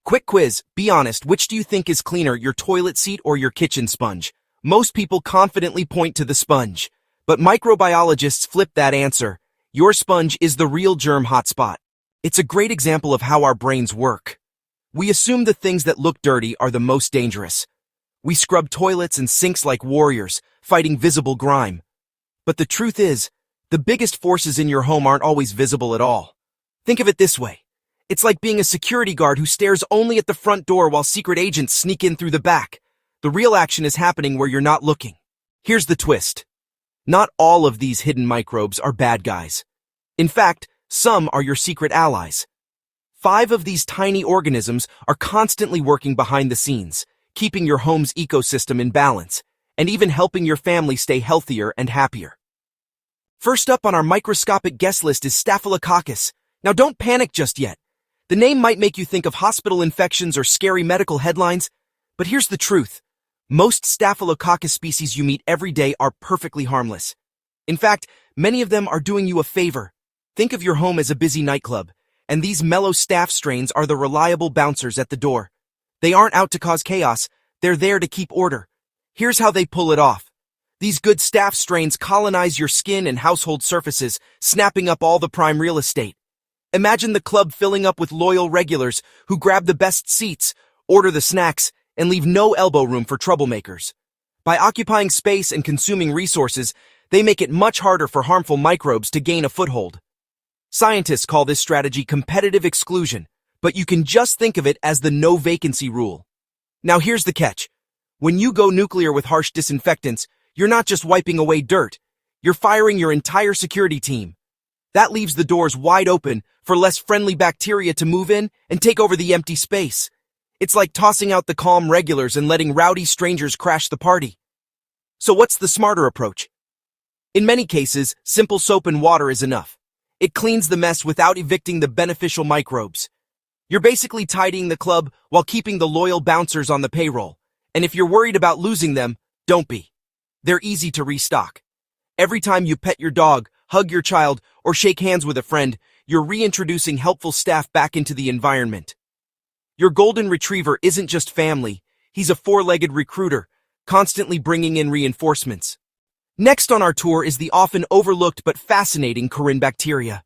Quick quiz, be honest, which do you think is cleaner, your toilet seat or your kitchen sponge? Most people confidently point to the sponge. But microbiologists flip that answer. Your sponge is the real germ hotspot. It's a great example of how our brains work. We assume the things that look dirty are the most dangerous. We scrub toilets and sinks like warriors, fighting visible grime. But the truth is, the biggest forces in your home aren't always visible at all. Think of it this way. It's like being a security guard who stares only at the front door while secret agents sneak in through the back. The real action is happening where you're not looking. Here's the twist. Not all of these hidden microbes are bad guys. In fact, some are your secret allies. 5 of these tiny organisms are constantly working behind the scenes, keeping your home's ecosystem in balance, and even helping your family stay healthier and happier. First up on our microscopic guest list is Staphylococcus. Now don't panic just yet. The name might make you think of hospital infections or scary medical headlines, but here's the truth. Most Staphylococcus species you meet every day are perfectly harmless. In fact, many of them are doing you a favor. Think of your home as a busy nightclub, and these mellow staph strains are the reliable bouncers at the door. They aren't out to cause chaos, they're there to keep order. Here's how they pull it off. These good staph strains colonize your skin and household surfaces, snapping up all the prime real estate. Imagine the club filling up with loyal regulars who grab the best seats, order the snacks, and leave no elbow room for troublemakers. By occupying space and consuming resources, they make it much harder for harmful microbes to gain a foothold. Scientists call this strategy competitive exclusion, but you can just think of it as the no vacancy rule. Now here's the catch. When you go nuclear with harsh disinfectants, you're not just wiping away dirt, you're firing your entire security team. That leaves the doors wide open for less friendly bacteria to move in and take over the empty space. It's like tossing out the calm regulars and letting rowdy strangers crash the party. So what's the smarter approach? In many cases, simple soap and water is enough. It cleans the mess without evicting the beneficial microbes. You're basically tidying the club while keeping the loyal bouncers on the payroll. And if you're worried about losing them, don't be. They're easy to restock. Every time you pet your dog, hug your child, or shake hands with a friend, you're reintroducing helpful staph back into the environment. Your golden retriever isn't just family, he's a 4-legged recruiter, constantly bringing in reinforcements. Next on our tour is the often overlooked but fascinating Corynebacteria.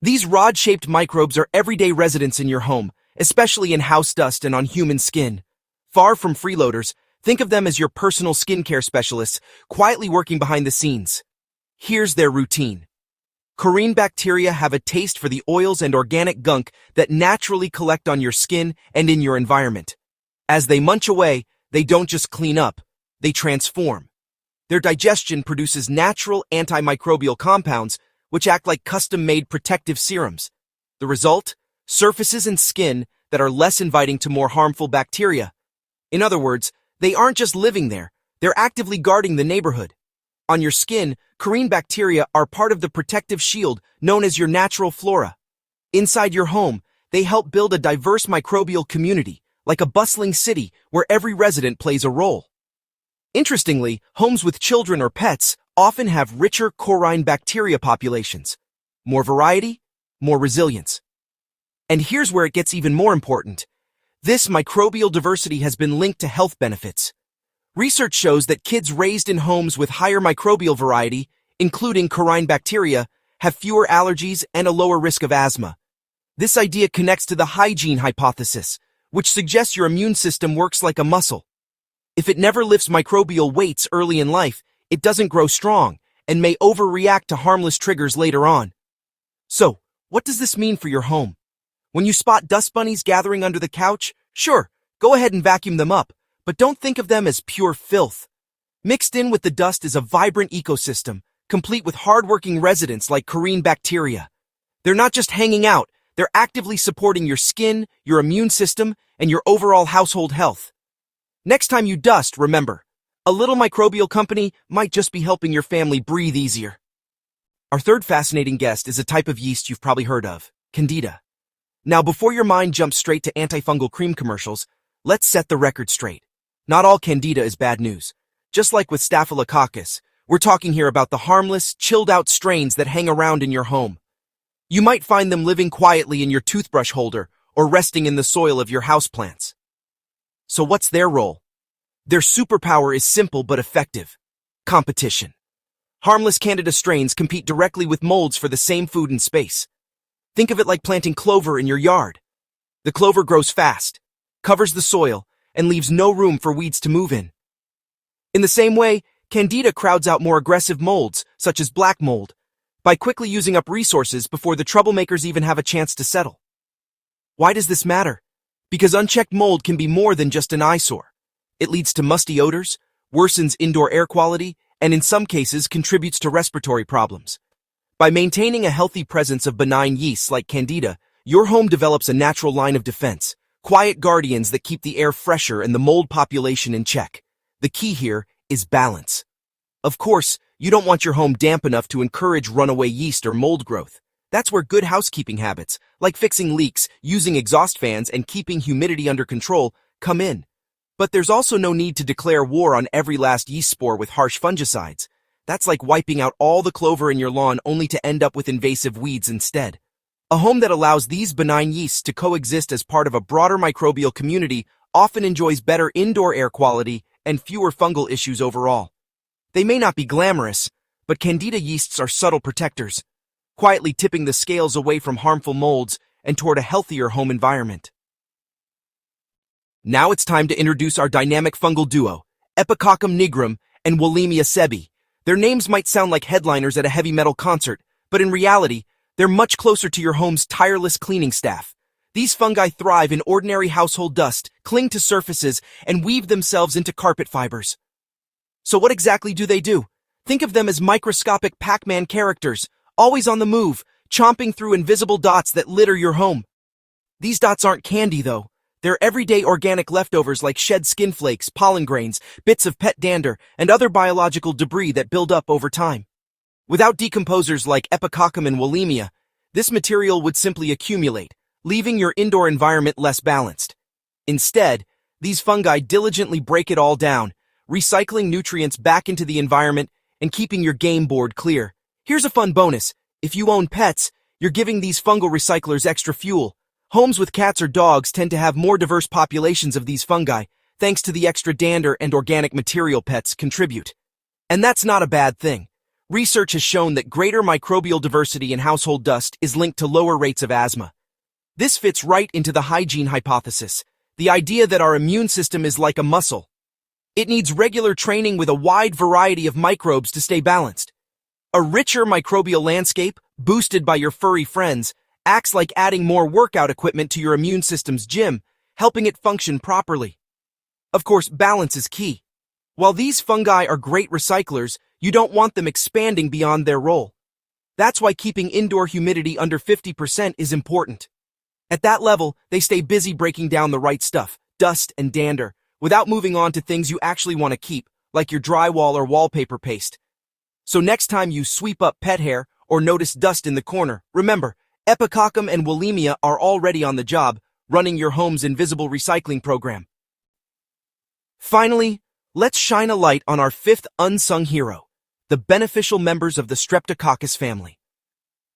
These rod-shaped microbes are everyday residents in your home, especially in house dust and on human skin. Far from freeloaders, think of them as your personal skincare specialists, quietly working behind the scenes. Here's their routine. Corynebacteria have a taste for the oils and organic gunk that naturally collect on your skin and in your environment. As they munch away, they don't just clean up, they transform. Their digestion produces natural antimicrobial compounds, which act like custom-made protective serums. The result? Surfaces and skin that are less inviting to more harmful bacteria. In other words, they aren't just living there, they're actively guarding the neighborhood. On your skin, Corynebacteria are part of the protective shield known as your natural flora. Inside your home, they help build a diverse microbial community, like a bustling city where every resident plays a role. Interestingly, homes with children or pets often have richer Corynebacteria populations. More variety, more resilience. And here's where it gets even more important. This microbial diversity has been linked to health benefits. Research shows that kids raised in homes with higher microbial variety, including Corynebacteria, have fewer allergies and a lower risk of asthma. This idea connects to the hygiene hypothesis, which suggests your immune system works like a muscle. If it never lifts microbial weights early in life, it doesn't grow strong and may overreact to harmless triggers later on. So, what does this mean for your home? When you spot dust bunnies gathering under the couch, sure, go ahead and vacuum them up. But don't think of them as pure filth. Mixed in with the dust is a vibrant ecosystem, complete with hardworking residents like Corynebacteria. They're not just hanging out, they're actively supporting your skin, your immune system, and your overall household health. Next time you dust, remember, a little microbial company might just be helping your family breathe easier. Our third fascinating guest is a type of yeast you've probably heard of, Candida. Now, before your mind jumps straight to antifungal cream commercials, let's set the record straight. Not all Candida is bad news. Just like with Staphylococcus, we're talking here about the harmless, chilled-out strains that hang around in your home. You might find them living quietly in your toothbrush holder or resting in the soil of your houseplants. So what's their role? Their superpower is simple but effective. Competition. Harmless Candida strains compete directly with molds for the same food and space. Think of it like planting clover in your yard. The clover grows fast, covers the soil, and leaves no room for weeds to move in. In the same way, Candida crowds out more aggressive molds, such as black mold, by quickly using up resources before the troublemakers even have a chance to settle. Why does this matter? Because unchecked mold can be more than just an eyesore. It leads to musty odors, worsens indoor air quality, and in some cases contributes to respiratory problems. By maintaining a healthy presence of benign yeasts like Candida, your home develops a natural line of defense, quiet guardians that keep the air fresher and the mold population in check. The key here is balance. Of course, you don't want your home damp enough to encourage runaway yeast or mold growth. That's where good housekeeping habits, like fixing leaks, using exhaust fans, and keeping humidity under control, come in. But there's also no need to declare war on every last yeast spore with harsh fungicides. That's like wiping out all the clover in your lawn only to end up with invasive weeds instead. A home that allows these benign yeasts to coexist as part of a broader microbial community often enjoys better indoor air quality and fewer fungal issues overall. They may not be glamorous, but Candida yeasts are subtle protectors, quietly tipping the scales away from harmful molds and toward a healthier home environment. Now it's time to introduce our dynamic fungal duo, Epicoccum nigrum and Wallemia sebi. Their names might sound like headliners at a heavy metal concert, but in reality, they're much closer to your home's tireless cleaning staff. These fungi thrive in ordinary household dust, cling to surfaces, and weave themselves into carpet fibers. So what exactly do they do? Think of them as microscopic Pac-Man characters, always on the move, chomping through invisible dots that litter your home. These dots aren't candy, though. They're everyday organic leftovers like shed skin flakes, pollen grains, bits of pet dander, and other biological debris that build up over time. Without decomposers like Epicoccum and Wallemia, this material would simply accumulate, leaving your indoor environment less balanced. Instead, these fungi diligently break it all down, recycling nutrients back into the environment and keeping your game board clear. Here's a fun bonus. If you own pets, you're giving these fungal recyclers extra fuel. Homes with cats or dogs tend to have more diverse populations of these fungi, thanks to the extra dander and organic material pets contribute. And that's not a bad thing. Research has shown that greater microbial diversity in household dust is linked to lower rates of asthma. This fits right into the hygiene hypothesis, the idea that our immune system is like a muscle. It needs regular training with a wide variety of microbes to stay balanced. A richer microbial landscape, boosted by your furry friends, acts like adding more workout equipment to your immune system's gym, helping it function properly. Of course, balance is key. While these fungi are great recyclers, you don't want them expanding beyond their role. That's why keeping indoor humidity under 50% is important. At that level, they stay busy breaking down the right stuff, dust and dander, without moving on to things you actually want to keep, like your drywall or wallpaper paste. So next time you sweep up pet hair or notice dust in the corner, remember, Epicoccum and Wallemia are already on the job, running your home's invisible recycling program. Finally, let's shine a light on our fifth unsung hero, the beneficial members of the Streptococcus family.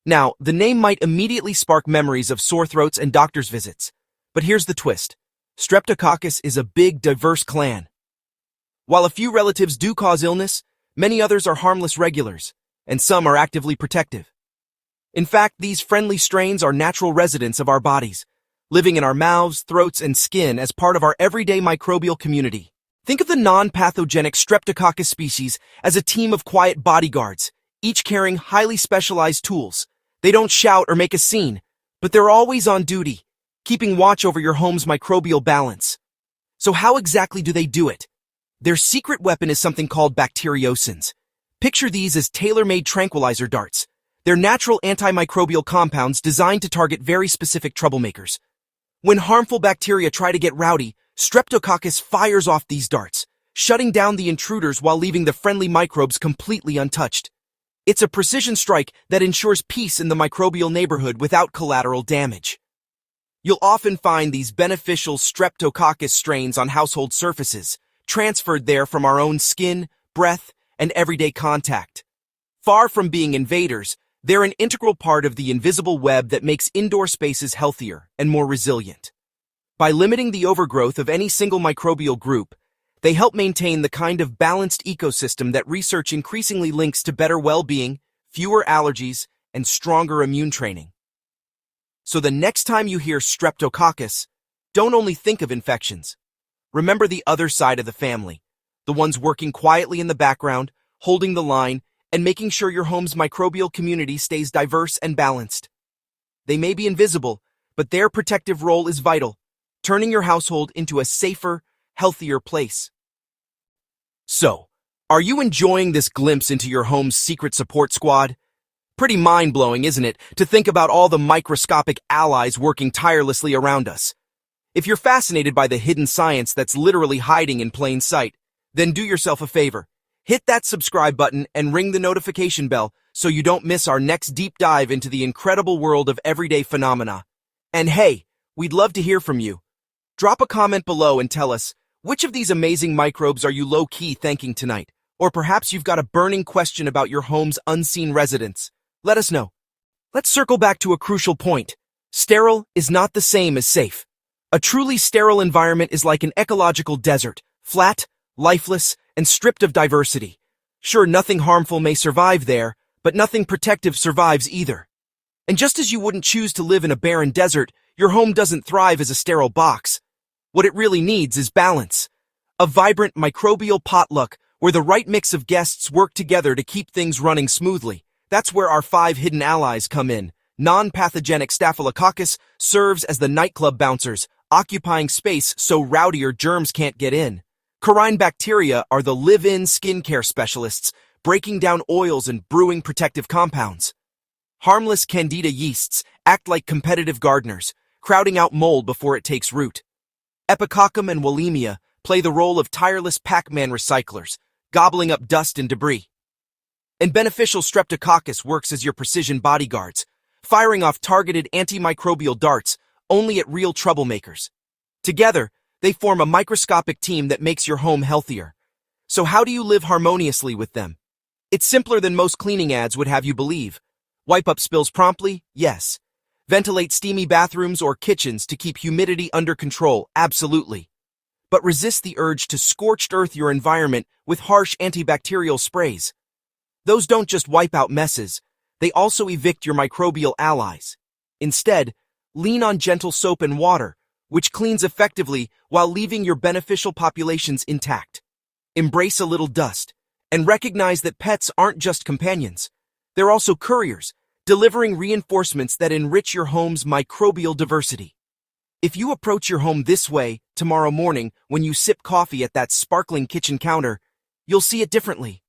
Now, the name might immediately spark memories of sore throats and doctor's visits, but here's the twist. Streptococcus is a big, diverse clan. While a few relatives do cause illness, many others are harmless regulars, and some are actively protective. In fact, these friendly strains are natural residents of our bodies, living in our mouths, throats, and skin as part of our everyday microbial community. Think of the non-pathogenic Streptococcus species as a team of quiet bodyguards, each carrying highly specialized tools. They don't shout or make a scene, but they're always on duty, keeping watch over your home's microbial balance. So how exactly do they do it? Their secret weapon is something called bacteriocins. Picture these as tailor-made tranquilizer darts. They're natural antimicrobial compounds designed to target very specific troublemakers. When harmful bacteria try to get rowdy, Streptococcus fires off these darts, shutting down the intruders while leaving the friendly microbes completely untouched. It's a precision strike that ensures peace in the microbial neighborhood without collateral damage. You'll often find these beneficial Streptococcus strains on household surfaces, transferred there from our own skin, breath, and everyday contact. Far from being invaders, They're an integral part of the invisible web that makes indoor spaces healthier and more resilient. By limiting the overgrowth of any single microbial group, they help maintain the kind of balanced ecosystem that research increasingly links to better well-being, fewer allergies, and stronger immune training. So the next time you hear Streptococcus, don't only think of infections. Remember the other side of the family, the ones working quietly in the background, holding the line, and making sure your home's microbial community stays diverse and balanced. They may be invisible, but their protective role is vital, turning your household into a safer, healthier place. So, are you enjoying this glimpse into your home's secret support squad? Pretty mind-blowing, isn't it, to think about all the microscopic allies working tirelessly around us? If you're fascinated by the hidden science that's literally hiding in plain sight, then do yourself a favor. Hit that subscribe button and ring the notification bell so you don't miss our next deep dive into the incredible world of everyday phenomena. And hey, we'd love to hear from you. Drop a comment below and tell us, which of these amazing microbes are you low-key thanking tonight? Or perhaps you've got a burning question about your home's unseen residents. Let us know. Let's circle back to a crucial point. Sterile is not the same as safe. A truly sterile environment is like an ecological desert, flat, lifeless, and stripped of diversity. Sure, nothing harmful may survive there, but nothing protective survives either. And just as you wouldn't choose to live in a barren desert, your home doesn't thrive as a sterile box. What it really needs is balance. A vibrant microbial potluck where the right mix of guests work together to keep things running smoothly. That's where our 5 hidden allies come in. Non-pathogenic Staphylococcus serves as the nightclub bouncers, occupying space so rowdier germs can't get in. Corynebacteria are the live-in skincare specialists, breaking down oils and brewing protective compounds. Harmless Candida yeasts act like competitive gardeners, crowding out mold before it takes root. Epicoccum and Wallemia play the role of tireless Pac-Man recyclers, gobbling up dust and debris. And beneficial Streptococcus works as your precision bodyguards, firing off targeted antimicrobial darts only at real troublemakers. Together, they form a microscopic team that makes your home healthier. So how do you live harmoniously with them? It's simpler than most cleaning ads would have you believe. Wipe up spills promptly? Yes. Ventilate steamy bathrooms or kitchens to keep humidity under control? Absolutely. But resist the urge to scorched earth your environment with harsh antibacterial sprays. Those don't just wipe out messes, they also evict your microbial allies. Instead, lean on gentle soap and water, which cleans effectively while leaving your beneficial populations intact. Embrace a little dust, and recognize that pets aren't just companions. They're also couriers, delivering reinforcements that enrich your home's microbial diversity. If you approach your home this way tomorrow morning when you sip coffee at that sparkling kitchen counter, you'll see it differently.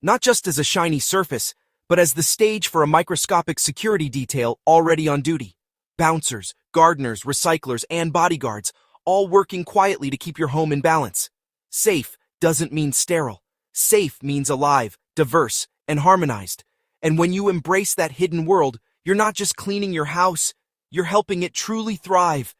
Not just as a shiny surface, but as the stage for a microscopic security detail already on duty. Bouncers, gardeners, recyclers, and bodyguards, all working quietly to keep your home in balance. Safe doesn't mean sterile. Safe means alive, diverse, and harmonized. And when you embrace that hidden world, you're not just cleaning your house, you're helping it truly thrive.